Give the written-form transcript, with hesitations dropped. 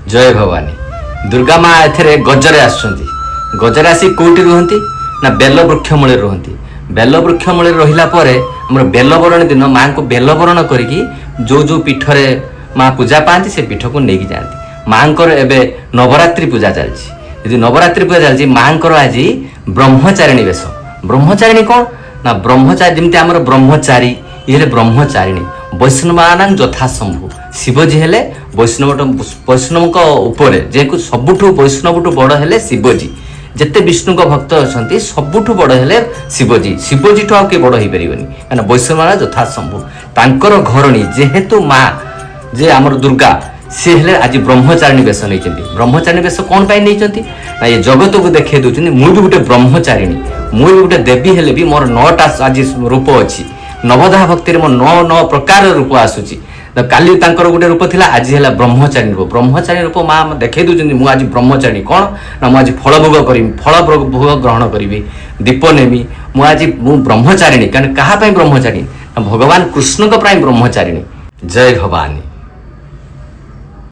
जय भवानी दुर्गा माँ एथे गजरे आसुंती गजरे आसी कोठी रुहंती ना बेल वृक्ष मूल रुहंती बेल वृक्ष मूल रहिला परे हमर बेलवरण दिन माँ को बेलवरण करिकी जो जो पीठरे माँ पूजा पाती से पीठ को लेकिन जाती माँ एबे नवरात्रि पूजा चलती नवरात्रि पूजा चलती माँ आज ब्रह्मचारिणी वेश ब्रह्मचारिणी कौन ना ब्रह्मचारी जमी आम ब्रह्मचारी ये ब्रह्मचारिणी वैष्णवाना यथा शंभु शिवजी हेले वैष्णव उपरे जे सबुठु वैष्णवठु बड़ हेले शिवजी जेते विष्णु भक्त अच्छा सबुठु बड़ हेले शिवजी शिवजी ठू आउ बड़ हो पारे क्या वैष्णवाना यथा शंभु तांकर घरणी जेहेतु माँ जे आमर दुर्गा सी हेले आज ब्रह्मचारिणी वेश नहीं ब्रह्मचारिणी वेश कौन पाई नहीं ना ये जगत को देखे दूसरी मुझे भी गोटे ब्रह्मचारिणी मुझे भी गोटे देवी हेले भी मोर 9टा आज रूप अच्छी नवदाह भक्ति में 9 प्रकार रूप आसूची काली गोटे रूप थिला आज है ब्रह्मचारिणी रूप माँ देखे दूसरी मुझे आज ब्रह्मचारिणी कौन ना मुझे फल भोग करी फल भोग ग्रहण करी दीप नेमी मुझे ब्रह्मचारिणी क्या ब्रह्मचारिणी भगवान कृष्ण ब्रह्मचारिणी जय भवानी।